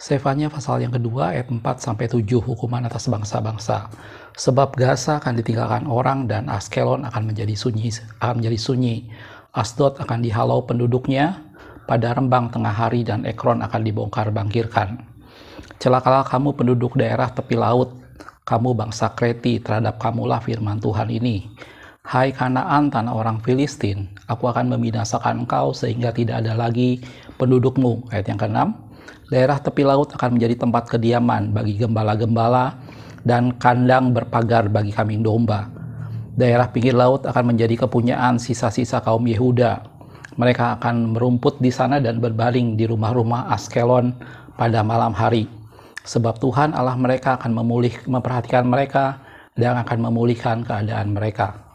Sefanya pasal yang kedua ayat 4-7 hukuman atas bangsa-bangsa. Sebab Gaza akan ditinggalkan orang dan Askelon akan menjadi sunyi. Asdod akan dihalau penduduknya pada rembang tengah hari dan Ekron akan dibongkar bangkirkan. Celakalah kamu penduduk daerah tepi laut, kamu bangsa Kreti, terhadap kamulah firman Tuhan ini. Hai Kanaan, tanah orang Filistin, aku akan membinasakan engkau sehingga tidak ada lagi pendudukmu. Ayat yang ke-6. Daerah tepi laut akan menjadi tempat kediaman bagi gembala-gembala dan kandang berpagar bagi kambing domba. Daerah pinggir laut akan menjadi kepunyaan sisa-sisa kaum Yehuda. Mereka akan merumput di sana dan berbaring di rumah-rumah Askelon pada malam hari. Sebab Tuhan Allah mereka akan memperhatikan mereka dan akan memulihkan keadaan mereka.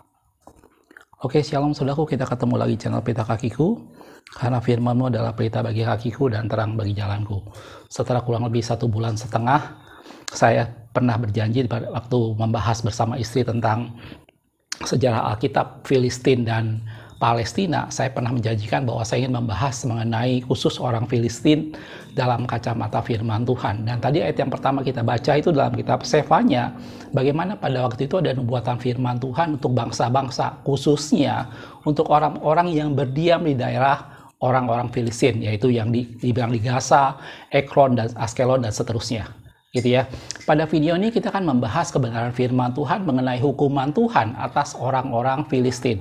Oke, shalom saudaraku, kita ketemu lagi channel Pelita Kakiku. Karena firman-Mu adalah pelita bagi kakiku dan terang bagi jalanku. Setelah kurang lebih 1,5 bulan, saya pernah berjanji pada waktu membahas bersama istri tentang sejarah Alkitab Filistin dan Palestina. Saya pernah menjanjikan bahwa saya ingin membahas mengenai khusus orang Filistin dalam kacamata firman Tuhan. Dan tadi ayat yang pertama kita baca itu dalam kitab Sefanya, bagaimana pada waktu itu ada nubuatan firman Tuhan untuk bangsa-bangsa, khususnya untuk orang-orang yang berdiam di daerah orang-orang Filistin, yaitu yang dibilang di Gaza, Ekron, dan Askelon, dan seterusnya. Gitu ya. Pada video ini kita akan membahas kebenaran firman Tuhan mengenai hukuman Tuhan atas orang-orang Filistin.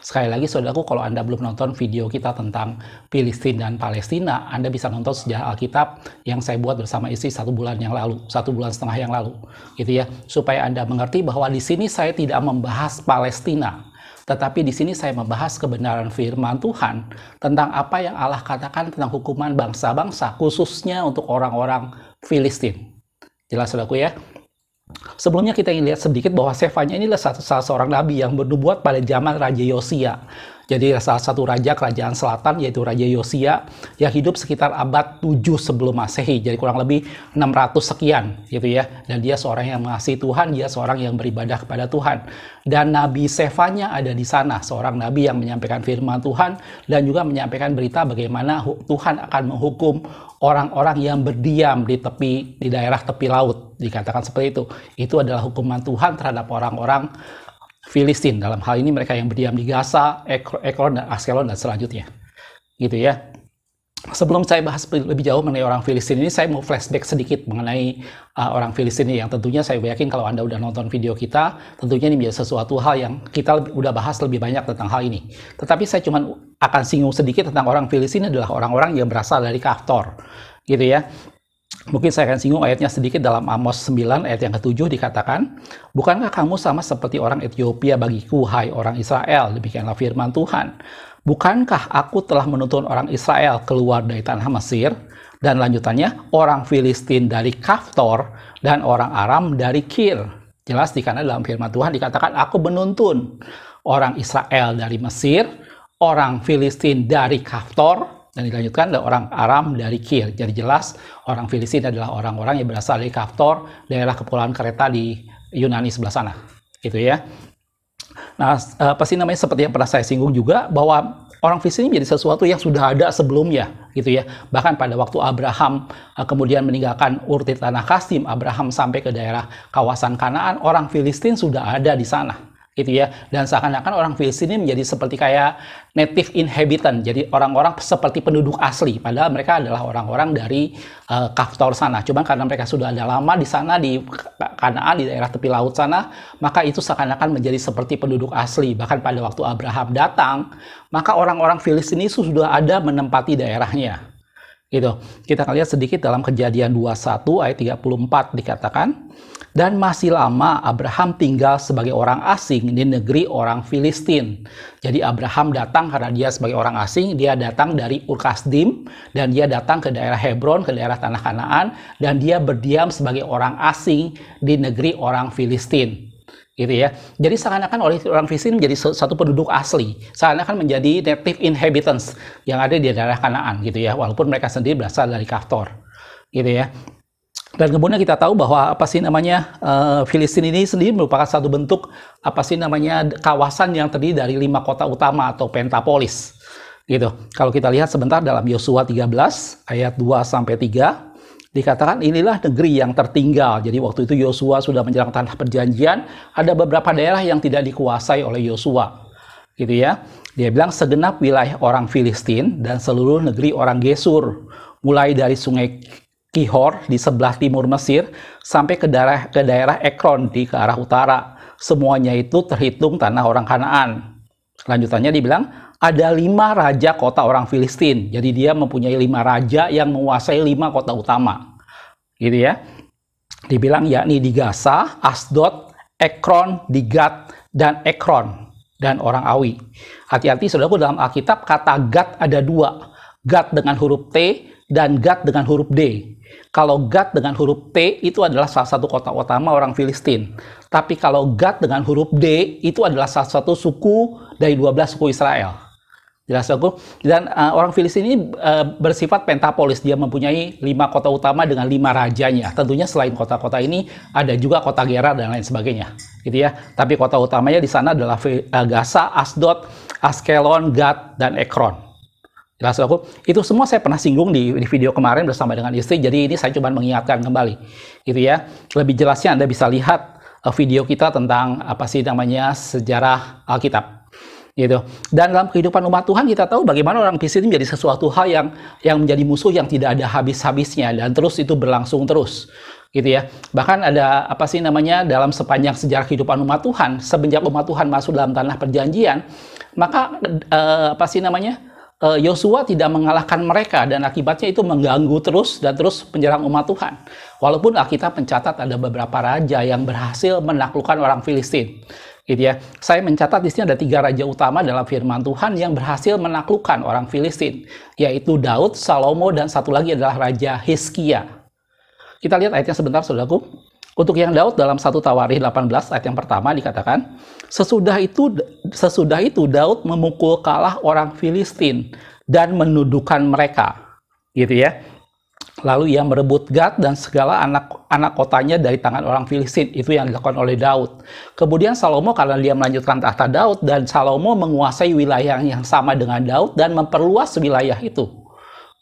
Sekali lagi saudaraku, kalau Anda belum nonton video kita tentang Filistin dan Palestina, Anda bisa nonton sejarah Alkitab yang saya buat bersama istri 1,5 bulan yang lalu, gitu ya, supaya Anda mengerti bahwa di sini saya tidak membahas Palestina, tetapi di sini saya membahas kebenaran firman Tuhan tentang apa yang Allah katakan tentang hukuman bangsa-bangsa, khususnya untuk orang-orang Filistin. Jelas saudaraku ya. Sebelumnya kita ingin lihat sedikit bahwa Sefanya inilah salah seorang nabi yang bernubuat pada zaman Raja Yosia. Jadi salah satu raja kerajaan selatan, yaitu Raja Yosia, yang hidup sekitar abad 7 sebelum Masehi. Jadi kurang lebih 600 sekian gitu ya. Dan dia seorang yang mengasihi Tuhan, dia seorang yang beribadah kepada Tuhan. Dan Nabi Sefanya ada di sana, seorang nabi yang menyampaikan firman Tuhan dan juga menyampaikan berita bagaimana Tuhan akan menghukum orang-orang yang berdiam di daerah tepi laut. Dikatakan seperti itu. Itu adalah hukuman Tuhan terhadap orang-orang Filistin. Dalam hal ini mereka yang berdiam di Gaza, Ekron, dan Askelon, dan selanjutnya. Gitu ya. Sebelum saya bahas lebih jauh mengenai orang Filistin ini, saya mau flashback sedikit mengenai orang Filistin ini, yang tentunya saya yakin kalau Anda udah nonton video kita, tentunya ini menjadi sesuatu hal yang kita udah bahas lebih banyak tentang hal ini. Tetapi saya cuma akan singgung sedikit tentang orang Filistin adalah orang-orang yang berasal dari Kaftor. Gitu ya. Mungkin saya akan singgung ayatnya sedikit dalam Amos 9 ayat yang ke-7 dikatakan, bukankah kamu sama seperti orang Ethiopia bagiku, hai orang Israel? Demikianlah firman Tuhan. Bukankah aku telah menuntun orang Israel keluar dari tanah Mesir? Dan lanjutannya, orang Filistin dari Kaftor dan orang Aram dari Kir. Jelas karena dalam firman Tuhan dikatakan, aku menuntun orang Israel dari Mesir, orang Filistin dari Kaftor, dan dilanjutkan ada orang Aram dari Kir. Jadi jelas orang Filistin adalah orang-orang yang berasal dari Kaftor, daerah kepulauan Kreta di Yunani sebelah sana. Gitu ya. Nah, seperti yang pernah saya singgung juga, bahwa orang Filistin menjadi sesuatu yang sudah ada sebelumnya. Gitu ya. Bahkan pada waktu Abraham kemudian meninggalkan Ur di tanah Kasdim, Abraham sampai ke daerah kawasan Kanaan, orang Filistin sudah ada di sana. Gitu ya. Dan seakan-akan orang Filistin ini menjadi seperti kayak native inhabitant, jadi orang-orang seperti penduduk asli, padahal mereka adalah orang-orang dari Kaftor sana. Cuman karena mereka sudah ada lama di sana, di Kanaan, di daerah tepi laut sana, maka itu seakan-akan menjadi seperti penduduk asli. Bahkan pada waktu Abraham datang, maka orang-orang Filistin itu sudah ada menempati daerahnya. Gitu. Kita akan lihat sedikit dalam Kejadian 21 ayat 34 dikatakan, dan masih lama Abraham tinggal sebagai orang asing di negeri orang Filistin. Jadi Abraham datang karena dia sebagai orang asing, dia datang dari Ur Kasdim, dan dia datang ke daerah Hebron, ke daerah tanah Kanaan, dan dia berdiam sebagai orang asing di negeri orang Filistin. Gitu ya. Jadi seakan-akan orang Filistin menjadi satu penduduk asli, seakan-akan menjadi native inhabitants yang ada di daerah Kanaan gitu ya, walaupun mereka sendiri berasal dari Kaftor. Gitu ya. Dan kemudian kita tahu bahwa Filistin ini sendiri merupakan satu bentuk kawasan yang terdiri dari 5 kota utama atau pentapolis. Gitu. Kalau kita lihat sebentar dalam Yosua 13 ayat 2 sampai 3 Dikatakan inilah negeri yang tertinggal. Jadi waktu itu Yosua sudah menjelang tanah perjanjian, ada beberapa daerah yang tidak dikuasai oleh Yosua. Gitu ya. Dia bilang segenap wilayah orang Filistin dan seluruh negeri orang Gesur, mulai dari sungai Kihor di sebelah timur Mesir sampai ke daerah Ekron ke arah utara. Semuanya itu terhitung tanah orang Kanaan. Lanjutannya dibilang ada 5 raja kota orang Filistin. Jadi dia mempunyai 5 raja yang menguasai 5 kota utama. Gitu ya. Dibilang yakni di Gaza, Asdod, Ekron, di Gat, dan Ekron. Dan orang Awi. Hati-hati saudaraku, dalam Alkitab kata Gat ada 2. Gat dengan huruf T dan Gat dengan huruf D. Kalau Gat dengan huruf T itu adalah salah satu kota utama orang Filistin. Tapi kalau Gat dengan huruf D itu adalah salah satu suku dari 12 suku Israel. Jelas aku. Dan orang Filistin ini bersifat pentapolis. Dia mempunyai 5 kota utama dengan 5 rajanya. Tentunya selain kota-kota ini ada juga kota Gerar dan lain sebagainya. Gitu ya. Tapi kota utamanya di sana adalah Gaza, Asdod, Askelon, Gat, dan Ekron. Jelas aku. Itu semua saya pernah singgung di video kemarin bersama dengan istri. Jadi ini saya cuma mengingatkan kembali. Gitu ya. Lebih jelasnya Anda bisa lihat video kita tentang apa sih namanya sejarah Alkitab. Gitu. Dan dalam kehidupan umat Tuhan kita tahu bagaimana orang Filistin menjadi sesuatu hal yang menjadi musuh yang tidak ada habis-habisnya dan terus itu berlangsung terus. Gitu ya. Bahkan ada apa sih namanya dalam sepanjang sejarah kehidupan umat Tuhan, semenjak umat Tuhan masuk dalam tanah perjanjian, maka apa sih namanya? Yosua tidak mengalahkan mereka dan akibatnya itu mengganggu terus dan terus menyerang umat Tuhan. Walaupun Alkitab mencatat ada beberapa raja yang berhasil menaklukkan orang Filistin. Gitu ya. Saya mencatat di sini ada 3 raja utama dalam firman Tuhan yang berhasil menaklukkan orang Filistin, yaitu Daud, Salomo, dan satu lagi adalah Raja Hizkia. Kita lihat ayatnya sebentar, saudaraku. Untuk yang Daud dalam 1 Tawarikh 18 ayat yang pertama dikatakan, sesudah itu Daud memukul kalah orang Filistin dan menundukkan mereka. Gitu ya. Lalu ia merebut Gat dan segala anak kotanya dari tangan orang Filistin. Itu yang dilakukan oleh Daud. Kemudian Salomo karena dia melanjutkan tahta Daud dan Salomo menguasai wilayah yang sama dengan Daud dan memperluas wilayah itu.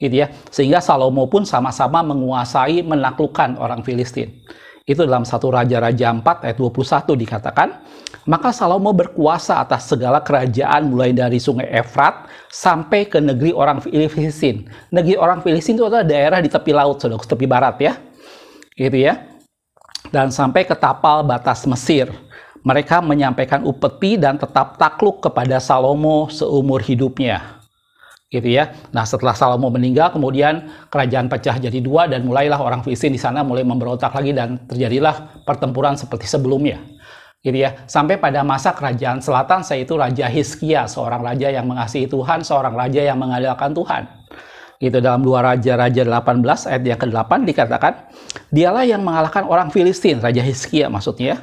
Gitu ya. Sehingga Salomo pun sama-sama menguasai menaklukkan orang Filistin. Itu dalam 1 Raja-Raja 4 ayat 21 dikatakan, maka Salomo berkuasa atas segala kerajaan mulai dari sungai Efrat sampai ke negeri orang Filistin. Negeri orang Filistin itu adalah daerah di tepi laut, saudara, tepi barat ya. Gitu ya. Dan sampai ke tapal batas Mesir. Mereka menyampaikan upeti dan tetap takluk kepada Salomo seumur hidupnya. Gitu ya. Nah, setelah Salomo meninggal, kemudian kerajaan pecah jadi 2 dan mulailah orang Filistin di sana mulai memberontak lagi dan terjadilah pertempuran seperti sebelumnya. Gitu ya. Sampai pada masa kerajaan selatan, yaitu Raja Hizkia, seorang raja yang mengasihi Tuhan, seorang raja yang mengandalkan Tuhan. Gitu, dalam 2 Raja-Raja 18 ayat yang ke-8 dikatakan, dialah yang mengalahkan orang Filistin, Raja Hizkia maksudnya.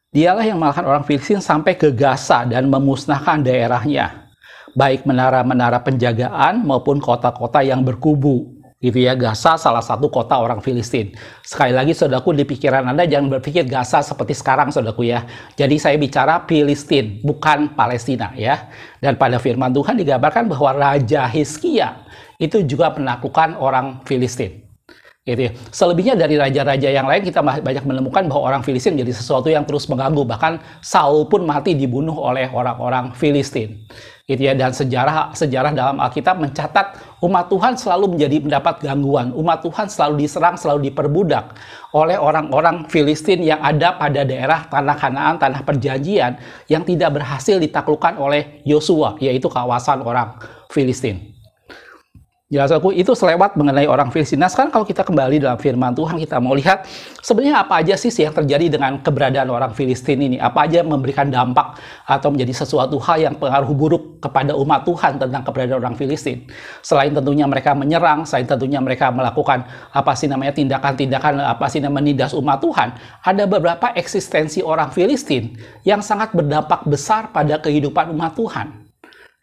Dialah yang mengalahkan orang Filistin sampai ke Gaza dan memusnahkan daerahnya. Baik menara-menara penjagaan maupun kota-kota yang berkubu. Gitu ya, Gaza salah satu kota orang Filistin. Sekali lagi saudaraku, di pikiran Anda jangan berpikir Gaza seperti sekarang saudaraku ya. Jadi saya bicara Filistin, bukan Palestina ya. Dan pada firman Tuhan digambarkan bahwa Raja Hizkia itu juga menaklukkan orang Filistin. Gitu ya. Selebihnya dari raja-raja yang lain kita banyak menemukan bahwa orang Filistin menjadi sesuatu yang terus mengganggu. Bahkan Saul pun mati dibunuh oleh orang-orang Filistin. Gitu ya. Dan sejarah dalam Alkitab mencatat umat Tuhan selalu mendapat gangguan. Umat Tuhan selalu diserang, selalu diperbudak oleh orang-orang Filistin yang ada pada daerah tanah Kanaan, tanah perjanjian yang tidak berhasil ditaklukkan oleh Yosua, yaitu kawasan orang Filistin. Jelas aku, itu selewat mengenai orang Filistin. Nah, sekarang kalau kita kembali dalam firman Tuhan, kita mau lihat sebenarnya apa aja sih yang terjadi dengan keberadaan orang Filistin ini. Apa aja yang memberikan dampak atau menjadi sesuatu hal yang pengaruh buruk kepada umat Tuhan tentang keberadaan orang Filistin. Selain tentunya mereka menyerang, selain tentunya mereka melakukan tindakan-tindakan menindas umat Tuhan, ada beberapa eksistensi orang Filistin yang sangat berdampak besar pada kehidupan umat Tuhan.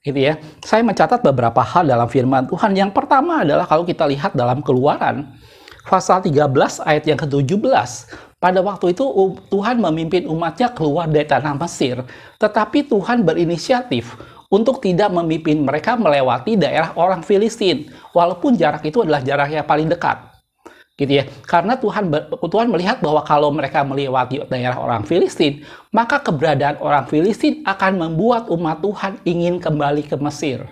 Gitu ya. Saya mencatat beberapa hal dalam firman Tuhan. Yang pertama adalah kalau kita lihat dalam Keluaran pasal 13 ayat yang ke-17. Pada waktu itu Tuhan memimpin umatnya keluar dari tanah Mesir, tetapi Tuhan berinisiatif untuk tidak memimpin mereka melewati daerah orang Filistin, walaupun jarak itu adalah jarak yang paling dekat. gitu ya. Karena Tuhan melihat bahwa kalau mereka melewati daerah orang Filistin, maka keberadaan orang Filistin akan membuat umat Tuhan ingin kembali ke Mesir.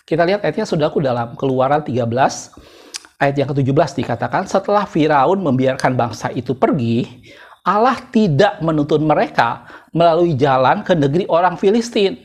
Kita lihat ayatnya, saudaraku, dalam Keluaran 13 ayat yang ke-17 dikatakan, setelah Firaun membiarkan bangsa itu pergi, Allah tidak menuntun mereka melalui jalan ke negeri orang Filistin.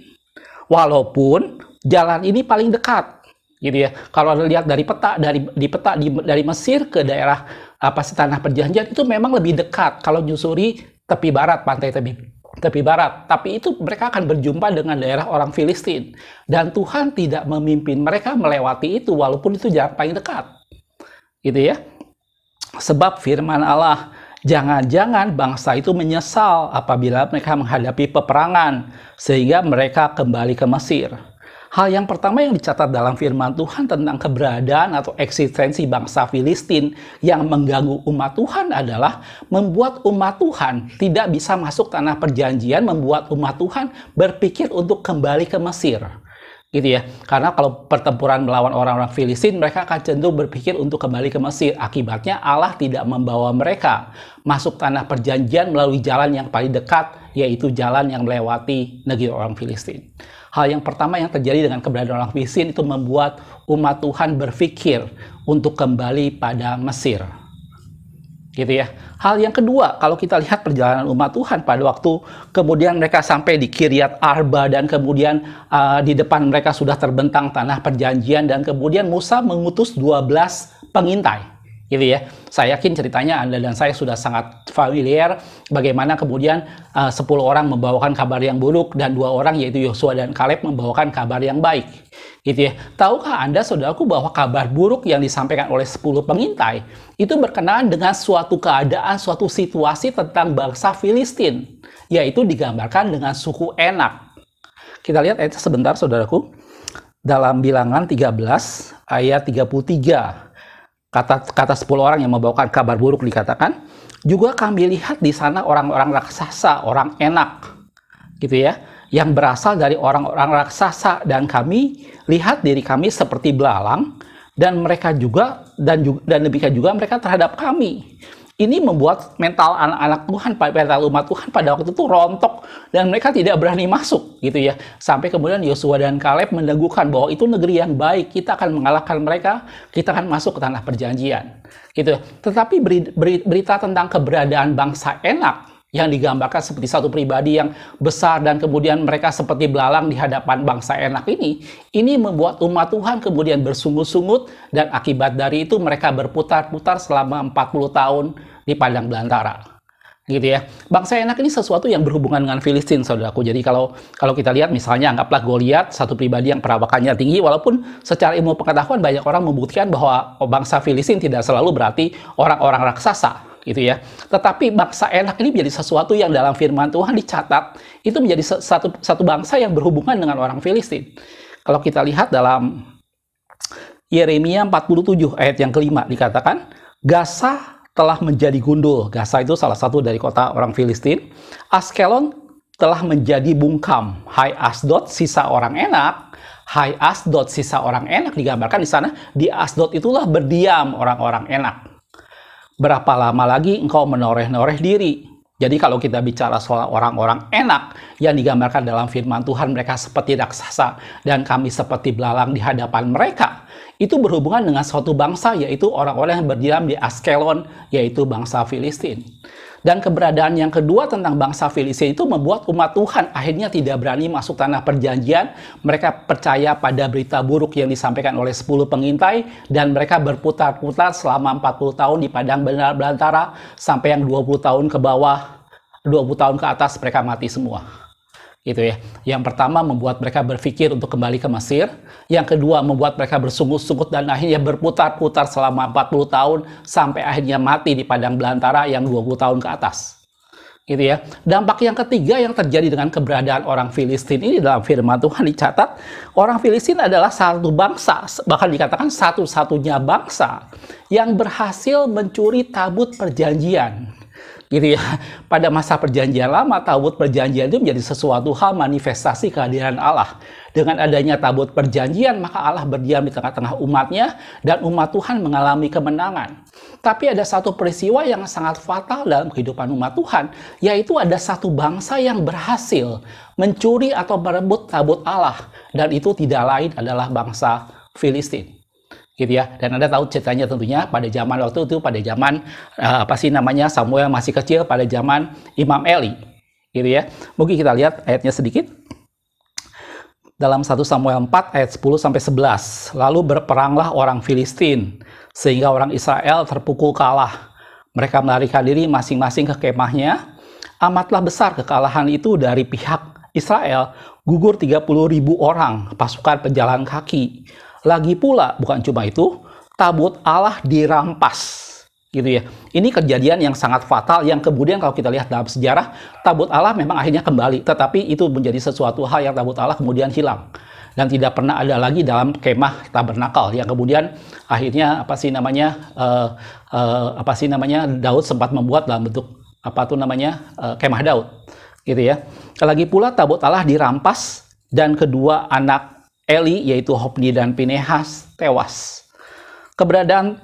Walaupun jalan ini paling dekat, gitu ya. Kalau Anda lihat dari peta, dari Mesir ke daerah tanah perjanjian itu memang lebih dekat kalau nyusuri tepi barat, pantai tepi barat. Tapi itu mereka akan berjumpa dengan daerah orang Filistin, dan Tuhan tidak memimpin mereka melewati itu walaupun itu jalan paling dekat, gitu ya. Sebab firman Allah, jangan-jangan bangsa itu menyesal apabila mereka menghadapi peperangan sehingga mereka kembali ke Mesir. Hal yang pertama yang dicatat dalam firman Tuhan tentang keberadaan atau eksistensi bangsa Filistin yang mengganggu umat Tuhan adalah membuat umat Tuhan tidak bisa masuk tanah perjanjian, membuat umat Tuhan berpikir untuk kembali ke Mesir. Gitu ya. Karena kalau pertempuran melawan orang-orang Filistin, mereka akan cenderung berpikir untuk kembali ke Mesir. Akibatnya Allah tidak membawa mereka masuk tanah perjanjian melalui jalan yang paling dekat, yaitu jalan yang melewati negeri orang Filistin. Hal yang pertama yang terjadi dengan keberadaan orang Filistin itu membuat umat Tuhan berpikir untuk kembali pada Mesir. Gitu ya. Hal yang kedua, kalau kita lihat perjalanan umat Tuhan pada waktu kemudian mereka sampai di Kiryat Arba, dan kemudian di depan mereka sudah terbentang tanah perjanjian, dan kemudian Musa mengutus 12 pengintai. Gitu ya. Saya yakin ceritanya Anda dan saya sudah sangat familiar bagaimana kemudian 10 orang membawakan kabar yang buruk dan 2 orang yaitu Yosua dan Kaleb membawakan kabar yang baik. Gitu ya. Tahukah Anda, saudaraku, bahwa kabar buruk yang disampaikan oleh 10 pengintai itu berkenaan dengan suatu keadaan, suatu situasi tentang bangsa Filistin, yaitu digambarkan dengan suku Enak. Kita lihat ayatnya sebentar, saudaraku. Dalam Bilangan 13 ayat 33. Kata 10 orang yang membawakan kabar buruk dikatakan, juga kami lihat di sana orang-orang raksasa, orang Enak, gitu ya, yang berasal dari orang-orang raksasa, dan kami lihat diri kami seperti belalang, dan mereka juga dan demikian juga mereka terhadap kami. Ini membuat mental anak-anak Tuhan, mental umat Tuhan pada waktu itu rontok, dan mereka tidak berani masuk, gitu ya. Sampai kemudian Yosua dan Kaleb meneguhkan bahwa itu negeri yang baik, kita akan mengalahkan mereka, kita akan masuk ke tanah perjanjian, gitu. Tetapi berita tentang keberadaan bangsa Enak yang digambarkan seperti satu pribadi yang besar dan kemudian mereka seperti belalang di hadapan bangsa Enak ini membuat umat Tuhan kemudian bersungut-sungut, dan akibat dari itu mereka berputar-putar selama 40 tahun di padang belantara. Gitu ya. Bangsa Enak ini sesuatu yang berhubungan dengan Filistin, saudaraku. Jadi kalau kita lihat misalnya, anggaplah Goliat, satu pribadi yang perawakannya tinggi, walaupun secara ilmu pengetahuan banyak orang membuktikan bahwa bangsa Filistin tidak selalu berarti orang-orang raksasa, gitu ya. Tetapi bangsa Enak ini menjadi sesuatu yang dalam firman Tuhan dicatat itu menjadi satu bangsa yang berhubungan dengan orang Filistin. Kalau kita lihat dalam Yeremia 47 ayat yang kelima dikatakan, Gaza telah menjadi gundul. Gaza itu salah satu dari kota orang Filistin. Askelon telah menjadi bungkam. Hai Asdod, sisa orang Enak. Hai Asdod, sisa orang Enak, digambarkan di sana. Di Asdod itulah berdiam orang-orang Enak. Berapa lama lagi engkau menoreh-noreh diri? Jadi kalau kita bicara soal orang-orang Enak yang digambarkan dalam firman Tuhan, mereka seperti raksasa dan kami seperti belalang di hadapan mereka, itu berhubungan dengan suatu bangsa, yaitu orang-orang yang berdiam di Askelon, yaitu bangsa Filistin. Dan keberadaan yang kedua tentang bangsa Filistin itu membuat umat Tuhan akhirnya tidak berani masuk tanah perjanjian. Mereka percaya pada berita buruk yang disampaikan oleh 10 pengintai, dan mereka berputar-putar selama 40 tahun di padang belantara, sampai yang 20 tahun ke bawah, 20 tahun ke atas mereka mati semua. Gitu ya. Yang pertama membuat mereka berpikir untuk kembali ke Mesir. Yang kedua membuat mereka bersungut-sungut dan akhirnya berputar-putar selama 40 tahun sampai akhirnya mati di padang belantara yang 20 tahun ke atas. Gitu ya. Dampak yang ketiga yang terjadi dengan keberadaan orang Filistin ini dalam firman Tuhan dicatat, orang Filistin adalah satu bangsa, bahkan dikatakan satu-satunya bangsa yang berhasil mencuri tabut perjanjian. gitu ya. Pada masa perjanjian lama, tabut perjanjian itu menjadi sesuatu hal manifestasi kehadiran Allah. Dengan adanya tabut perjanjian, maka Allah berdiam di tengah-tengah umatnya, dan umat Tuhan mengalami kemenangan. Tapi ada satu peristiwa yang sangat fatal dalam kehidupan umat Tuhan, yaitu ada satu bangsa yang berhasil mencuri atau merebut tabut Allah, dan itu tidak lain adalah bangsa Filistin. Gitu ya. Dan Anda tahu ceritanya tentunya pada zaman waktu itu, pada zaman Samuel masih kecil, pada zaman Imam Eli, gitu ya. Mungkin kita lihat ayatnya sedikit. Dalam 1 Samuel 4 ayat 10 sampai 11, lalu berperanglah orang Filistin sehingga orang Israel terpukul kalah. Mereka melarikan diri masing-masing ke kemahnya. Amatlah besar kekalahan itu dari pihak Israel, gugur 30.000 orang pasukan pejalan kaki. Lagi pula, bukan cuma itu, tabut Allah dirampas, gitu ya. Ini kejadian yang sangat fatal, yang kemudian kalau kita lihat dalam sejarah, tabut Allah memang akhirnya kembali, tetapi itu menjadi sesuatu hal yang tabut Allah kemudian hilang dan tidak pernah ada lagi dalam kemah tabernakel, yang kemudian akhirnya Daud sempat membuat dalam bentuk kemah Daud, gitu ya. Lagi pula tabut Allah dirampas dan kedua anak Eli, yaitu Hofni dan Pinehas, tewas. Keberadaan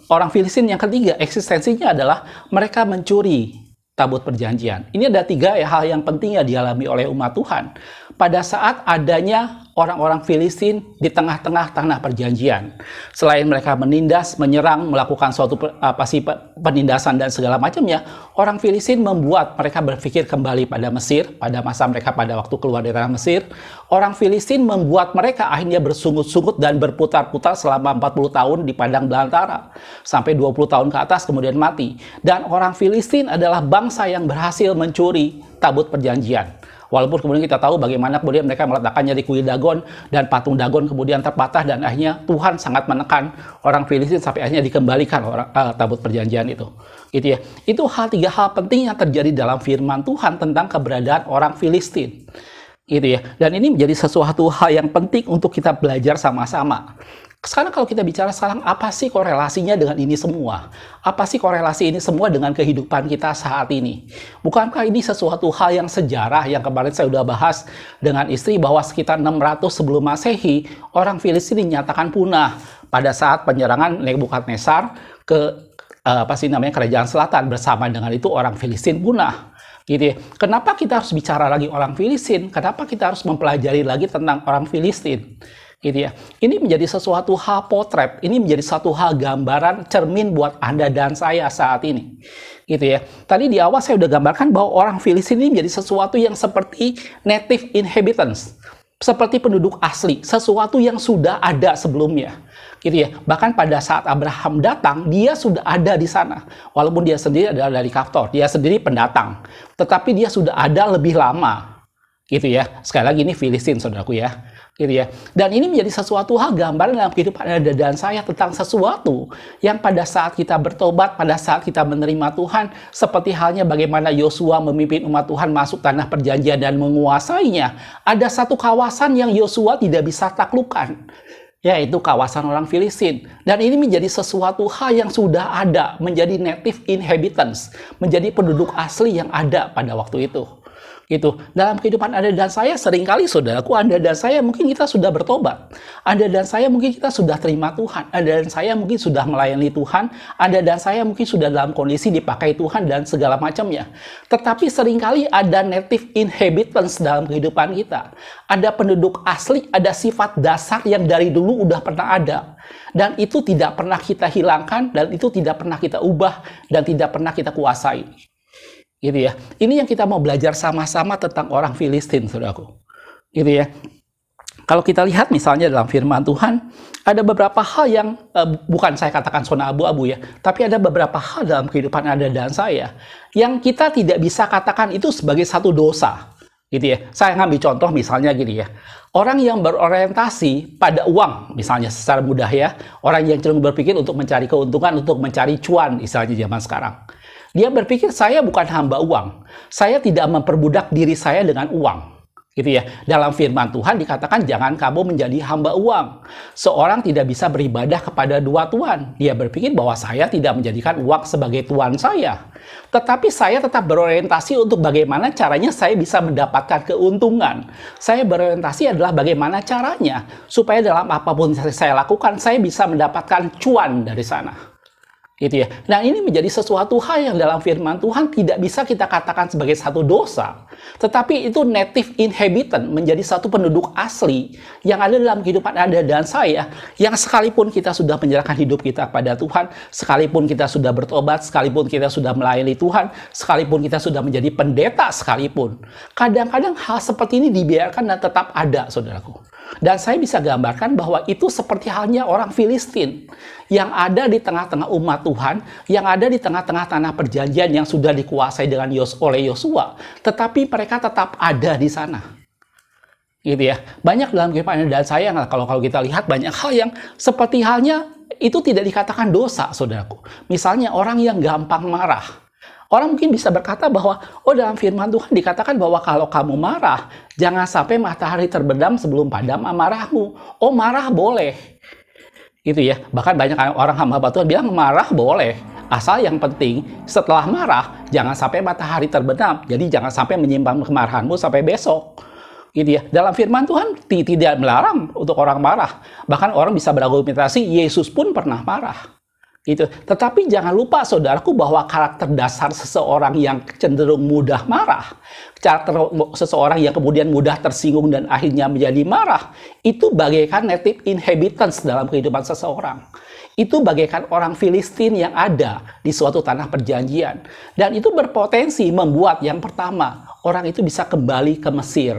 orang Filistin yang ketiga, eksistensinya adalah mereka mencuri tabut perjanjian. Ini ada 3 hal yang penting yang dialami oleh umat Tuhan pada saat adanya orang-orang Filistin di tengah-tengah tanah perjanjian. Selain mereka menindas, menyerang, melakukan suatu penindasan dan segala macamnya, orang Filistin membuat mereka berpikir kembali pada Mesir, pada masa mereka pada waktu keluar dari tanah Mesir. Orang Filistin membuat mereka akhirnya bersungut-sungut dan berputar-putar selama 40 tahun di padang belantara, sampai 20 tahun ke atas kemudian mati. Dan orang Filistin adalah bangsa yang berhasil mencuri tabut perjanjian. Walaupun kemudian kita tahu bagaimana kemudian mereka meletakkannya di kuil Dagon, dan patung Dagon kemudian terpatah, dan akhirnya Tuhan sangat menekan orang Filistin sampai akhirnya dikembalikan tabut perjanjian itu. Gitu ya. Itu 3 hal penting yang terjadi dalam firman Tuhan tentang keberadaan orang Filistin. Gitu ya. Dan ini menjadi sesuatu hal yang penting untuk kita belajar sama-sama. Sekarang kalau kita bicara sekarang, apa sih korelasinya dengan ini semua? Apa sih korelasi ini semua dengan kehidupan kita saat ini? Bukankah ini sesuatu hal yang sejarah yang kemarin saya sudah bahas dengan istri, bahwa sekitar 600 sebelum Masehi, orang Filistin dinyatakan punah pada saat penyerangan Nebukadnezar ke kerajaan selatan. Bersama dengan itu orang Filistin punah. Gitu ya. Kenapa kita harus bicara lagi orang Filistin? Kenapa kita harus mempelajari lagi tentang orang Filistin? Gitu ya. Ini menjadi sesuatu hal potret, ini menjadi satu hal gambaran cermin buat Anda dan saya saat ini. Gitu ya. Tadi di awal saya sudah gambarkan bahwa orang Filistin ini menjadi sesuatu yang seperti native inhabitants, seperti penduduk asli, sesuatu yang sudah ada sebelumnya. Gitu ya. Bahkan pada saat Abraham datang, dia sudah ada di sana. Walaupun dia sendiri adalah dari Kaftor, dia sendiri pendatang, tetapi dia sudah ada lebih lama. Gitu ya. Sekali lagi ini Filistin, saudaraku ya. Gitu ya. Dan ini menjadi sesuatu hal gambaran dalam kehidupan Anda dan saya tentang sesuatu yang pada saat kita bertobat, pada saat kita menerima Tuhan, seperti halnya bagaimana Yosua memimpin umat Tuhan masuk tanah perjanjian dan menguasainya. Ada satu kawasan yang Yosua tidak bisa taklukkan, yaitu kawasan orang Filistin. Dan ini menjadi sesuatu hal yang sudah ada, menjadi native inhabitants, menjadi penduduk asli yang ada pada waktu itu. Gitu. Dalam kehidupan Anda dan saya, seringkali saudaraku, Anda dan saya mungkin kita sudah bertobat. Anda dan saya mungkin kita sudah terima Tuhan. Anda dan saya mungkin sudah melayani Tuhan. Anda dan saya mungkin sudah dalam kondisi dipakai Tuhan dan segala macamnya. Tetapi seringkali ada native inhabitants dalam kehidupan kita. Ada penduduk asli, ada sifat dasar yang dari dulu udah pernah ada. Dan itu tidak pernah kita hilangkan, dan itu tidak pernah kita ubah, dan tidak pernah kita kuasai. Gitu ya. Ini yang kita mau belajar sama-sama tentang orang Filistin, saudaraku. Gitu ya. Kalau kita lihat misalnya dalam firman Tuhan, ada beberapa hal yang bukan saya katakan zona abu-abu ya, tapi ada beberapa hal dalam kehidupan Anda dan saya yang kita tidak bisa katakan itu sebagai satu dosa. Gitu ya. Saya ngambil contoh misalnya gini ya. Orang yang berorientasi pada uang, misalnya secara mudah ya, orang yang cenderung berpikir untuk mencari keuntungan, untuk mencari cuan, misalnya zaman sekarang. Dia berpikir, saya bukan hamba uang. Saya tidak memperbudak diri saya dengan uang. Gitu ya. Dalam firman Tuhan dikatakan jangan kamu menjadi hamba uang. Seorang tidak bisa beribadah kepada dua tuan. Dia berpikir bahwa saya tidak menjadikan uang sebagai tuan saya. Tetapi saya tetap berorientasi untuk bagaimana caranya saya bisa mendapatkan keuntungan. Saya berorientasi adalah bagaimana caranya supaya dalam apapun yang saya lakukan saya bisa mendapatkan cuan dari sana. Gitu ya. Nah, ini menjadi sesuatu hal yang dalam firman Tuhan tidak bisa kita katakan sebagai satu dosa. Tetapi itu native inhabitant, menjadi satu penduduk asli yang ada dalam kehidupan Anda dan saya, yang sekalipun kita sudah menyerahkan hidup kita kepada Tuhan, sekalipun kita sudah bertobat, sekalipun kita sudah melayani Tuhan, sekalipun kita sudah menjadi pendeta sekalipun. Kadang-kadang hal seperti ini dibiarkan dan tetap ada, saudaraku. Dan saya bisa gambarkan bahwa itu seperti halnya orang Filistin yang ada di tengah-tengah umat Tuhan, yang ada di tengah-tengah tanah perjanjian yang sudah dikuasai oleh Yosua, tetapi mereka tetap ada di sana. Gitu ya. Banyak dalam kehidupan dan saya, kalau kita lihat banyak hal yang seperti halnya itu tidak dikatakan dosa, saudaraku. Misalnya orang yang gampang marah. Orang mungkin bisa berkata bahwa, oh dalam firman Tuhan dikatakan bahwa kalau kamu marah, jangan sampai matahari terbenam sebelum padam amarahmu. Oh marah boleh. Gitu ya. Bahkan banyak orang hamba Tuhan bilang marah boleh. Asal yang penting setelah marah, jangan sampai matahari terbenam. Jadi jangan sampai menyimpan kemarahanmu sampai besok. Gitu ya. Dalam firman Tuhan tidak melarang untuk orang marah. Bahkan orang bisa berargumentasi, Yesus pun pernah marah. Gitu. Tetapi jangan lupa saudaraku bahwa karakter dasar seseorang yang cenderung mudah marah, karakter seseorang yang kemudian mudah tersinggung dan akhirnya menjadi marah, itu bagaikan native inhabitants dalam kehidupan seseorang. Itu bagaikan orang Filistin yang ada di suatu tanah perjanjian. Dan itu berpotensi membuat yang pertama, orang itu bisa kembali ke Mesir.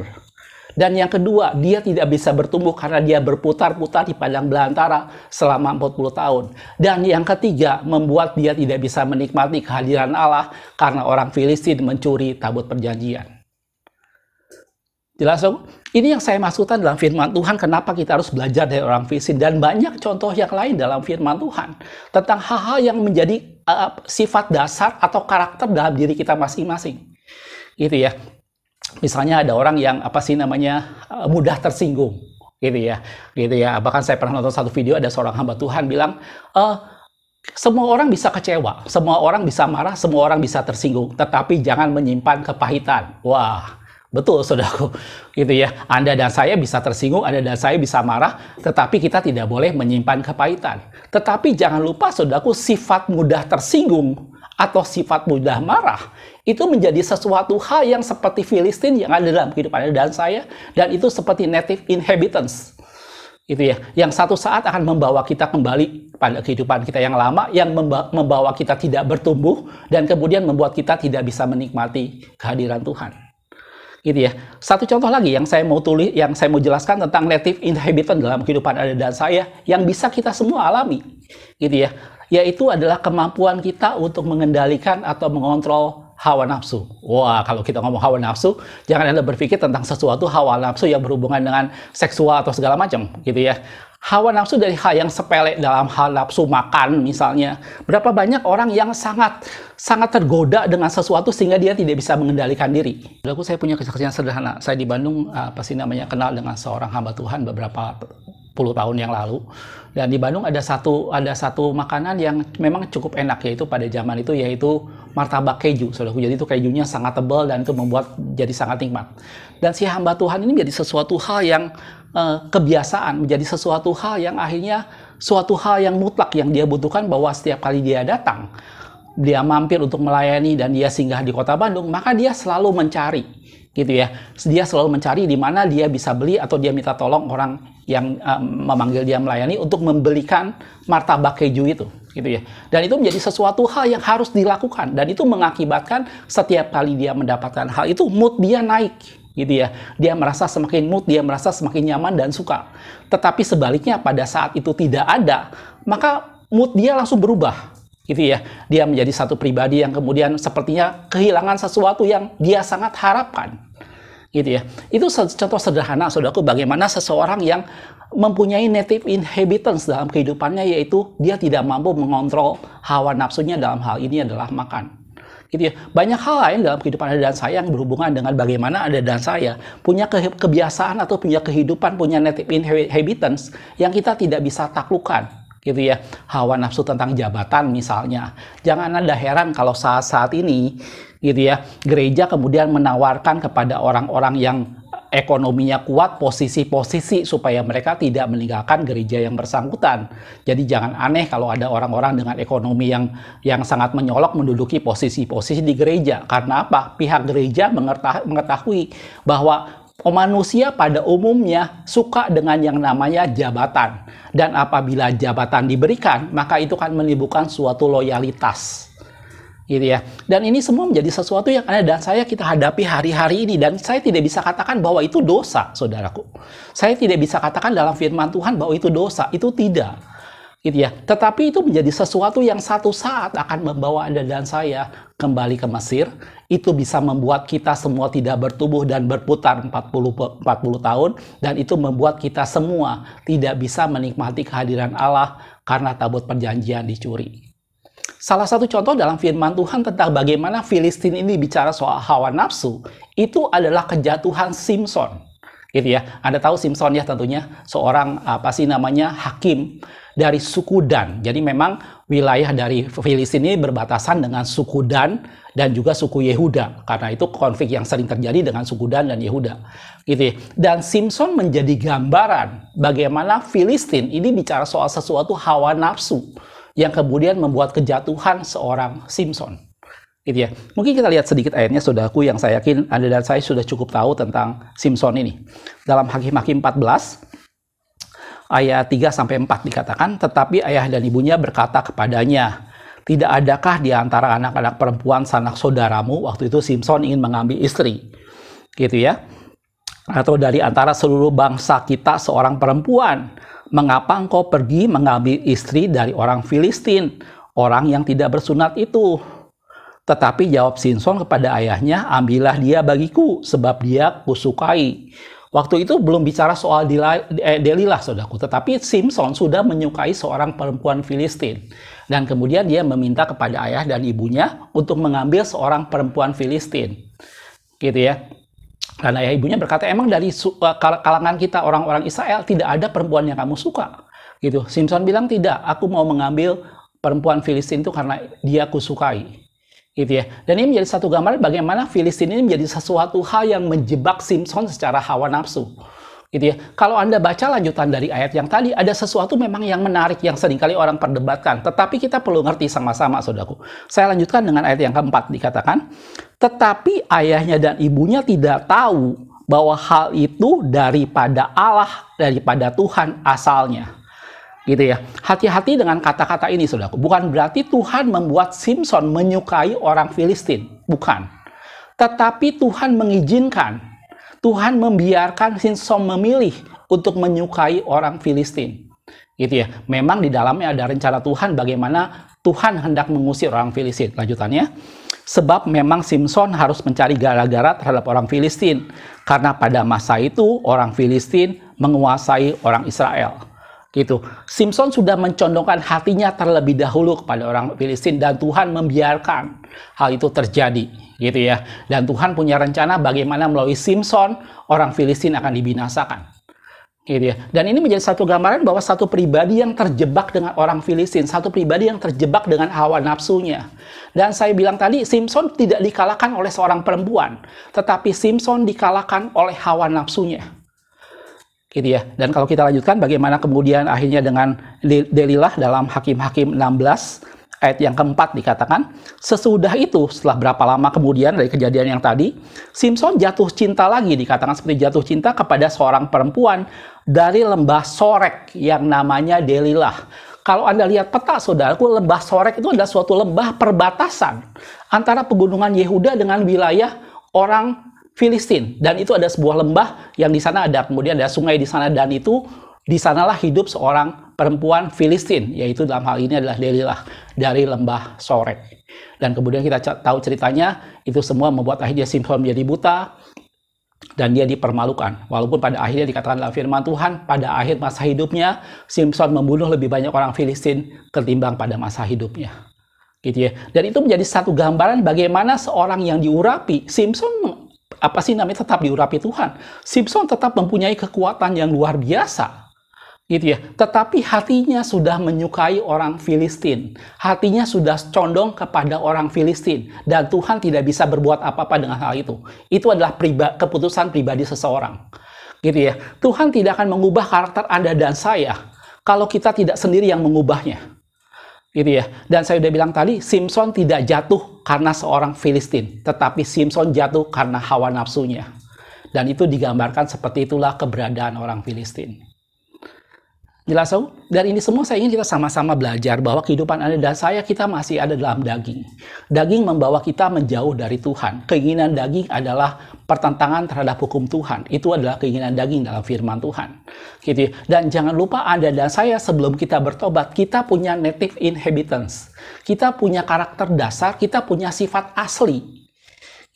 Dan yang kedua, dia tidak bisa bertumbuh karena dia berputar-putar di padang belantara selama 40 tahun. Dan yang ketiga, membuat dia tidak bisa menikmati kehadiran Allah karena orang Filistin mencuri tabut perjanjian. Jelas dong? Ini yang saya maksudkan dalam firman Tuhan, kenapa kita harus belajar dari orang Filistin. Dan banyak contoh yang lain dalam firman Tuhan. Tentang hal-hal yang menjadi sifat dasar atau karakter dalam diri kita masing-masing. Gitu ya. Misalnya ada orang yang mudah tersinggung, gitu ya. Bahkan saya pernah nonton satu video, ada seorang hamba Tuhan bilang, semua orang bisa kecewa, semua orang bisa marah, semua orang bisa tersinggung, tetapi jangan menyimpan kepahitan. Wah, betul saudaraku, gitu ya. Anda dan saya bisa tersinggung, Anda dan saya bisa marah, tetapi kita tidak boleh menyimpan kepahitan. Tetapi jangan lupa saudaraku, sifat mudah tersinggung atau sifat mudah marah itu menjadi sesuatu hal yang seperti Filistin yang ada dalam kehidupan Anda dan saya, dan itu seperti native inhabitants, gitu ya, yang satu saat akan membawa kita kembali pada kehidupan kita yang lama, yang membawa kita tidak bertumbuh dan kemudian membuat kita tidak bisa menikmati kehadiran Tuhan. Gitu ya. Satu contoh lagi yang saya mau jelaskan tentang native inhabitant dalam kehidupan Anda dan saya yang bisa kita semua alami, gitu ya. Yaitu adalah kemampuan kita untuk mengendalikan atau mengontrol hawa nafsu. Wah, kalau kita ngomong hawa nafsu, jangan Anda berpikir tentang sesuatu hawa nafsu yang berhubungan dengan seksual atau segala macam, gitu ya. Hawa nafsu dari hal yang sepele dalam hal nafsu makan misalnya. Berapa banyak orang yang sangat tergoda dengan sesuatu sehingga dia tidak bisa mengendalikan diri. Saya punya kesaksian sederhana. Saya di Bandung kenal dengan seorang hamba Tuhan beberapa puluh tahun yang lalu, dan di Bandung ada satu makanan yang memang cukup enak, yaitu pada zaman itu yaitu martabak keju, saudaraku. Jadi itu kejunya sangat tebal dan itu membuat jadi sangat nikmat. Dan si hamba Tuhan ini menjadi sesuatu hal yang kebiasaan, menjadi sesuatu hal yang akhirnya suatu hal yang mutlak yang dia butuhkan, bahwa setiap kali dia datang, dia mampir untuk melayani dan dia singgah di kota Bandung, maka dia selalu mencari, gitu ya. Dia selalu mencari di mana dia bisa beli atau dia minta tolong orang yang memanggil dia melayani untuk membelikan martabak keju itu, gitu ya. Dan itu menjadi sesuatu hal yang harus dilakukan, dan itu mengakibatkan setiap kali dia mendapatkan hal itu, mood dia naik, gitu ya. Dia merasa semakin mood, dia merasa semakin nyaman dan suka. Tetapi sebaliknya pada saat itu tidak ada, maka mood dia langsung berubah, gitu ya. Dia menjadi satu pribadi yang kemudian sepertinya kehilangan sesuatu yang dia sangat harapkan, gitu ya. Itu contoh sederhana, saudaraku, bagaimana seseorang yang mempunyai native inhabitants dalam kehidupannya, yaitu dia tidak mampu mengontrol hawa nafsunya, dalam hal ini adalah makan. Gitu ya. Banyak hal lain dalam kehidupan Anda dan saya yang berhubungan dengan bagaimana Anda dan saya punya kebiasaan atau punya kehidupan, punya native inheritance yang kita tidak bisa taklukkan, gitu ya. Hawa nafsu tentang jabatan misalnya. Jangan Anda heran kalau saat-saat ini, gitu ya, gereja kemudian menawarkan kepada orang-orang yang ekonominya kuat posisi-posisi supaya mereka tidak meninggalkan gereja yang bersangkutan. Jadi jangan aneh kalau ada orang-orang dengan ekonomi yang sangat menyolok menduduki posisi-posisi di gereja. Karena apa? Pihak gereja mengetahui bahwa manusia pada umumnya suka dengan yang namanya jabatan. Dan apabila jabatan diberikan, maka itu akan menimbulkan suatu loyalitas. Gitu ya. Dan ini semua menjadi sesuatu yang Anda dan saya kita hadapi hari-hari ini, dan saya tidak bisa katakan bahwa itu dosa, saudaraku. Saya tidak bisa katakan dalam firman Tuhan bahwa itu dosa, itu tidak. Gitu ya. Tetapi itu menjadi sesuatu yang satu saat akan membawa Anda dan saya kembali ke Mesir. Itu bisa membuat kita semua tidak bertumbuh dan berputar 40 tahun, dan itu membuat kita semua tidak bisa menikmati kehadiran Allah karena tabut perjanjian dicuri. Salah satu contoh dalam firman Tuhan tentang bagaimana Filistin ini bicara soal hawa nafsu, itu adalah kejatuhan Simson. Gitu ya. Anda tahu Simson ya tentunya, seorang hakim dari suku Dan. Jadi memang wilayah dari Filistin ini berbatasan dengan suku dan juga suku Yehuda. Karena itu konflik yang sering terjadi dengan suku Dan Yehuda. Gitu ya. Dan Simson menjadi gambaran bagaimana Filistin ini bicara soal sesuatu hawa nafsu yang kemudian membuat kejatuhan seorang Simson. Gitu ya. Mungkin kita lihat sedikit ayatnya, saudaraku, yang saya yakin Anda dan saya sudah cukup tahu tentang Simson ini. Dalam Hakim-Hakim 14, ayat 3-4 dikatakan, tetapi ayah dan ibunya berkata kepadanya, tidak adakah di antara anak-anak perempuan sanak saudaramu, waktu itu Simson ingin mengambil istri. Gitu ya. Atau dari antara seluruh bangsa kita seorang perempuan, mengapa engkau pergi mengambil istri dari orang Filistin, orang yang tidak bersunat itu? Tetapi jawab Simson kepada ayahnya, ambillah dia bagiku, sebab dia kusukai. Waktu itu belum bicara soal Delilah, saudaraku, tetapi Simson sudah menyukai seorang perempuan Filistin. Dan kemudian dia meminta kepada ayah dan ibunya untuk mengambil seorang perempuan Filistin. Gitu ya. Dan ayah ibunya berkata, emang dari kalangan kita orang-orang Israel tidak ada perempuan yang kamu suka? Gitu. Simson bilang, tidak, aku mau mengambil perempuan Filistin itu karena dia kusukai. Gitu ya. Dan ini menjadi satu gambaran bagaimana Filistin ini menjadi sesuatu hal yang menjebak Simson secara hawa nafsu. Gitu ya. Kalau Anda baca lanjutan dari ayat yang tadi, ada sesuatu memang yang menarik yang seringkali orang perdebatkan. Tetapi kita perlu ngerti sama-sama, saudaraku. Saya lanjutkan dengan ayat yang keempat, dikatakan, tetapi ayahnya dan ibunya tidak tahu bahwa hal itu daripada Allah, daripada Tuhan asalnya. Gitu ya. Hati-hati dengan kata-kata ini, saudaraku. Bukan berarti Tuhan membuat Simson menyukai orang Filistin. Bukan. Tetapi Tuhan mengizinkan, Tuhan membiarkan Simson memilih untuk menyukai orang Filistin. Gitu ya. Memang di dalamnya ada rencana Tuhan bagaimana Tuhan hendak mengusir orang Filistin. Lanjutannya, sebab memang Simson harus mencari gara-gara terhadap orang Filistin. Karena pada masa itu orang Filistin menguasai orang Israel. Gitu. Simson sudah mencondongkan hatinya terlebih dahulu kepada orang Filistin, dan Tuhan membiarkan hal itu terjadi. Gitu ya. Dan Tuhan punya rencana bagaimana melalui Simson orang Filistin akan dibinasakan. Gitu ya. Dan ini menjadi satu gambaran bahwa satu pribadi yang terjebak dengan orang Filistin, satu pribadi yang terjebak dengan hawa nafsunya. Dan saya bilang tadi, Simson tidak dikalahkan oleh seorang perempuan, tetapi Simson dikalahkan oleh hawa nafsunya. Gitu ya. Dan kalau kita lanjutkan bagaimana kemudian akhirnya dengan Delilah dalam Hakim-Hakim 16 ayat yang keempat dikatakan, sesudah itu setelah berapa lama kemudian dari kejadian yang tadi, Simson jatuh cinta lagi, dikatakan seperti jatuh cinta kepada seorang perempuan dari lembah Sorek yang namanya Delilah. Kalau Anda lihat peta, saudaraku, lembah Sorek itu adalah suatu lembah perbatasan antara pegunungan Yehuda dengan wilayah orang Filistin. Dan itu ada sebuah lembah yang di sana ada, kemudian ada sungai di sana, dan itu di sanalah hidup seorang perempuan Filistin, yaitu dalam hal ini adalah Delilah dari lembah Sorek. Dan kemudian kita tahu ceritanya, itu semua membuat akhirnya Simson menjadi buta dan dia dipermalukan. Walaupun pada akhirnya dikatakan dalam firman Tuhan, pada akhir masa hidupnya Simson membunuh lebih banyak orang Filistin ketimbang pada masa hidupnya. gitu ya. Dan itu menjadi satu gambaran bagaimana seorang yang diurapi, Simpson tetap diurapi Tuhan. Simpson tetap mempunyai kekuatan yang luar biasa, gitu ya. Tetapi hatinya sudah menyukai orang Filistin. Hatinya sudah condong kepada orang Filistin. Dan Tuhan tidak bisa berbuat apa-apa dengan hal itu. Itu adalah keputusan pribadi seseorang. Gitu ya. Tuhan tidak akan mengubah karakter Anda dan saya kalau kita tidak sendiri yang mengubahnya. Gitu ya. Dan saya udah bilang tadi, Simpson tidak jatuh karena seorang Filistin, tetapi Simpson jatuh karena hawa nafsunya. Dan itu digambarkan seperti itulah keberadaan orang Filistin. Jelas, so? Dari ini semua saya ingin kita sama-sama belajar bahwa kehidupan Anda dan saya, kita masih ada dalam daging. Daging membawa kita menjauh dari Tuhan. Keinginan daging adalah pertentangan terhadap hukum Tuhan. Itu adalah keinginan daging dalam firman Tuhan. Gitu. Dan jangan lupa Anda dan saya sebelum kita bertobat, kita punya native inhabitants. Kita punya karakter dasar, kita punya sifat asli.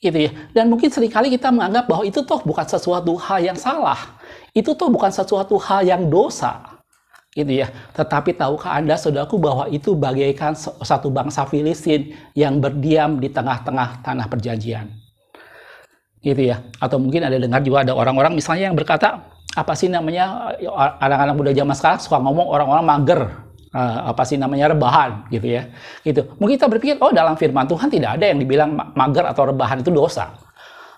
Gitu ya. Dan mungkin seringkali kita menganggap bahwa itu toh bukan sesuatu hal yang salah. Itu toh bukan sesuatu hal yang dosa. Gitu ya. Tetapi tahukah Anda, saudaraku, bahwa itu bagaikan satu bangsa Filistin yang berdiam di tengah-tengah tanah perjanjian. Gitu ya. Atau mungkin ada dengar juga ada orang-orang misalnya yang berkata, anak-anak muda zaman sekarang suka ngomong orang-orang mager. Rebahan gitu ya. Gitu. Mungkin kita berpikir, oh dalam firman Tuhan tidak ada yang dibilang mager atau rebahan itu dosa.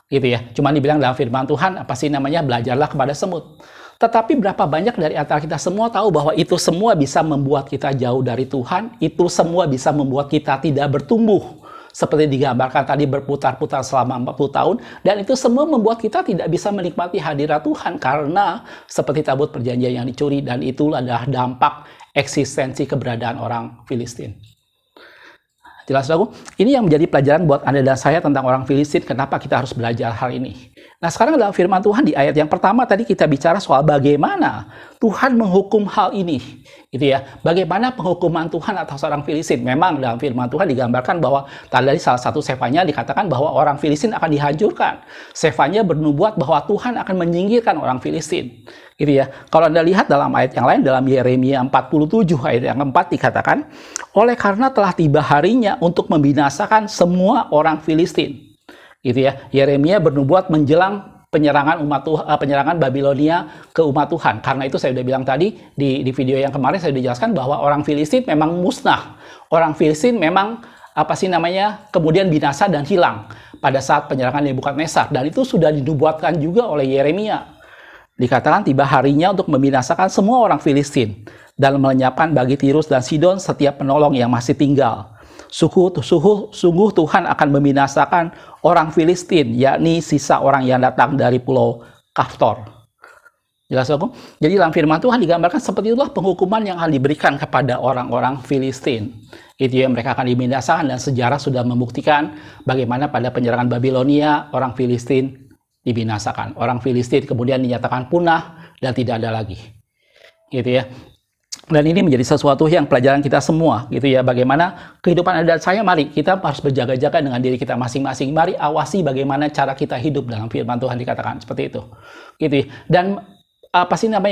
Gitu ya. Cuma dibilang dalam firman Tuhan, belajarlah kepada semut. Tetapi berapa banyak dari antara kita semua tahu bahwa itu semua bisa membuat kita jauh dari Tuhan, itu semua bisa membuat kita tidak bertumbuh. Seperti digambarkan tadi berputar-putar selama 40 tahun, dan itu semua membuat kita tidak bisa menikmati hadirat Tuhan karena seperti tabut perjanjian yang dicuri, dan itulah adalah dampak eksistensi keberadaan orang Filistin. Jelas, saudaraku? Ini yang menjadi pelajaran buat Anda dan saya tentang orang Filistin, kenapa kita harus belajar hal ini. Nah, sekarang dalam firman Tuhan di ayat yang pertama tadi kita bicara soal bagaimana Tuhan menghukum hal ini. Gitu ya. Bagaimana penghukuman Tuhan atas orang Filistin. Memang dalam firman Tuhan digambarkan bahwa tadi salah satu sefanya dikatakan bahwa orang Filistin akan dihancurkan. Sefanya bernubuat bahwa Tuhan akan menyingkirkan orang Filistin. Gitu ya. Kalau Anda lihat dalam ayat yang lain, dalam Yeremia 47 ayat yang keempat dikatakan, oleh karena telah tiba harinya untuk membinasakan semua orang Filistin. Gitu ya. Yeremia bernubuat menjelang penyerangan Babilonia ke umat Tuhan. Karena itu saya sudah bilang tadi di video yang kemarin saya sudah jelaskan bahwa orang Filistin memang musnah. Orang Filistin memang kemudian binasa dan hilang pada saat penyerangan Nebukadnezar, dan itu sudah dinubuatkan juga oleh Yeremia. Dikatakan tiba harinya untuk membinasakan semua orang Filistin dan melenyapkan bagi Tirus dan Sidon setiap penolong yang masih tinggal. Sungguh Tuhan akan membinasakan orang Filistin, yakni sisa orang yang datang dari pulau Kaftor. Jelas, saudaraku? Jadi dalam firman Tuhan digambarkan seperti itulah penghukuman yang akan diberikan kepada orang-orang Filistin. Itu yang mereka akan dibinasakan, dan sejarah sudah membuktikan bagaimana pada penyerangan Babilonia orang Filistin dibinasakan. Orang Filistin kemudian dinyatakan punah dan tidak ada lagi. Gitu ya. Dan ini menjadi sesuatu yang pelajaran kita semua, gitu ya. Bagaimana kehidupan Anda dan saya, mari kita harus berjaga-jaga dengan diri kita masing-masing. Mari awasi bagaimana cara kita hidup dalam firman Tuhan, dikatakan seperti itu. Gitu ya. Dan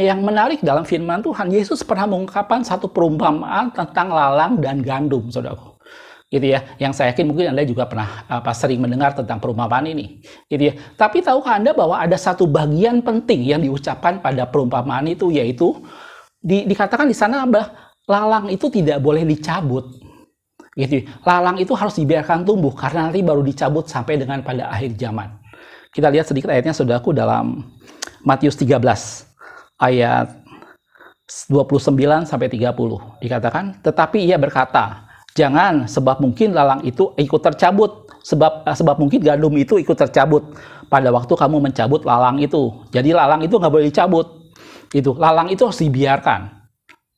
yang menarik dalam firman Tuhan, Yesus pernah mengungkapkan satu perumpamaan tentang lalang dan gandum, saudaraku. Gitu ya. Yang saya yakin mungkin Anda juga pernah sering mendengar tentang perumpamaan ini. Gitu ya. Tapi tahukah Anda bahwa ada satu bagian penting yang diucapkan pada perumpamaan itu, yaitu dikatakan di sana bahwa lalang itu tidak boleh dicabut. Gitu. Lalang itu harus dibiarkan tumbuh karena nanti baru dicabut sampai dengan pada akhir zaman. Kita lihat sedikit ayatnya, saudaraku, dalam Matius 13 ayat 29 sampai 30. Dikatakan, tetapi ia berkata, jangan, sebab mungkin lalang itu ikut tercabut, sebab mungkin gandum itu ikut tercabut pada waktu kamu mencabut lalang itu. Jadi lalang itu nggak boleh dicabut. Itu lalang itu harus dibiarkan,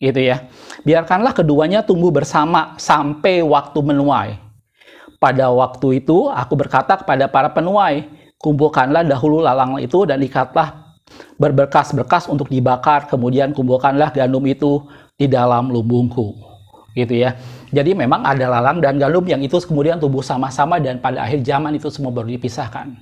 gitu ya. Biarkanlah keduanya tumbuh bersama sampai waktu menuai. Pada waktu itu aku berkata kepada para penuai, kumpulkanlah dahulu lalang itu dan ikatlah berberkas-berkas untuk dibakar, kemudian kumpulkanlah gandum itu di dalam lumbungku, gitu ya. Jadi memang ada lalang dan gandum yang itu kemudian tumbuh sama-sama, dan pada akhir zaman itu semua baru dipisahkan.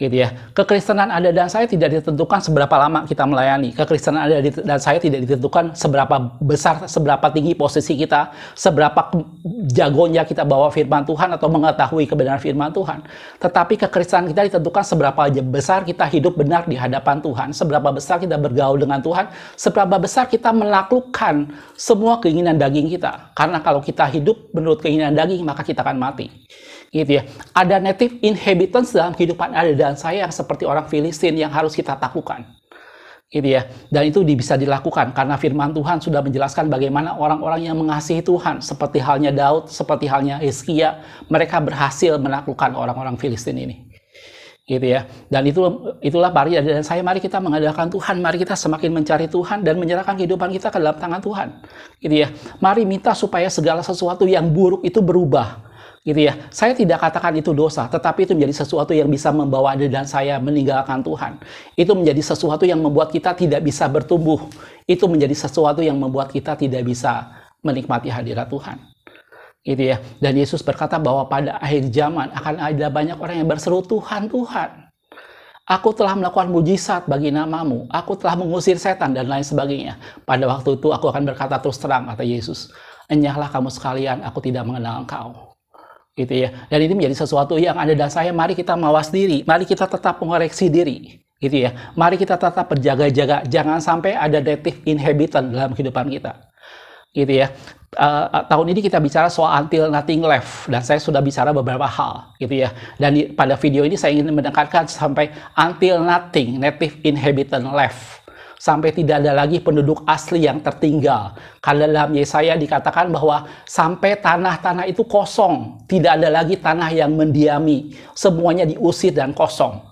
gitu ya. Kekristenan Anda dan saya tidak ditentukan seberapa lama kita melayani. Kekristenan Anda dan saya tidak ditentukan seberapa besar, seberapa tinggi posisi kita, seberapa jagonya kita bawa firman Tuhan atau mengetahui kebenaran firman Tuhan. Tetapi kekristenan kita ditentukan seberapa besar kita hidup benar di hadapan Tuhan, seberapa besar kita bergaul dengan Tuhan, seberapa besar kita menaklukkan semua keinginan daging kita. Karena kalau kita hidup menurut keinginan daging, maka kita akan mati. Gitu ya. Ada native inhabitants dalam kehidupan Anda dan saya yang seperti orang Filistin yang harus kita taklukkan. Gitu ya. Dan itu bisa dilakukan karena firman Tuhan sudah menjelaskan bagaimana orang-orang yang mengasihi Tuhan, seperti halnya Daud, seperti halnya Hizkia, mereka berhasil menaklukkan orang-orang Filistin ini. Gitu ya. Dan itulah mari dan saya, mari kita mengandalkan Tuhan, mari kita semakin mencari Tuhan dan menyerahkan kehidupan kita ke dalam tangan Tuhan. Gitu ya. Mari minta supaya segala sesuatu yang buruk itu berubah. Gitu ya. Saya tidak katakan itu dosa, tetapi itu menjadi sesuatu yang bisa membawa Anda dan saya meninggalkan Tuhan. Itu menjadi sesuatu yang membuat kita tidak bisa bertumbuh. Itu menjadi sesuatu yang membuat kita tidak bisa menikmati hadirat Tuhan. Gitu ya. Dan Yesus berkata bahwa pada akhir zaman akan ada banyak orang yang berseru, Tuhan, Tuhan, aku telah melakukan mujizat bagi namamu, aku telah mengusir setan dan lain sebagainya. Pada waktu itu aku akan berkata terus terang, kata Yesus, enyahlah kamu sekalian, aku tidak mengenal engkau. Gitu ya. Dan ini menjadi sesuatu yang Anda dan saya, mari kita mawas diri, mari kita tetap mengoreksi diri, gitu ya. Mari kita tetap berjaga-jaga, jangan sampai ada native inhabitant dalam kehidupan kita, gitu ya. Tahun ini kita bicara soal until nothing left, dan saya sudah bicara beberapa hal, gitu ya. Dan pada video ini saya ingin menekankan sampai until nothing native inhabitant left. Sampai tidak ada lagi penduduk asli yang tertinggal. Karena dalam Yesaya dikatakan bahwa sampai tanah-tanah itu kosong. Tidak ada lagi tanah yang mendiami. Semuanya diusir dan kosong.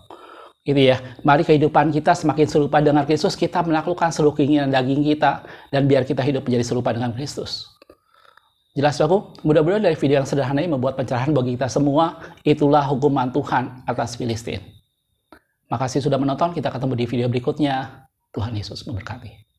Gitu ya. Mari kehidupan kita semakin serupa dengan Kristus. Kita menaklukkan seluruh keinginan daging kita. Dan biar kita hidup menjadi serupa dengan Kristus. Jelas aku? Mudah-mudahan dari video yang sederhana ini membuat pencerahan bagi kita semua. Itulah hukuman Tuhan atas Filistin. Makasih sudah menonton. Kita ketemu di video berikutnya. Tuhan Yesus memberkati.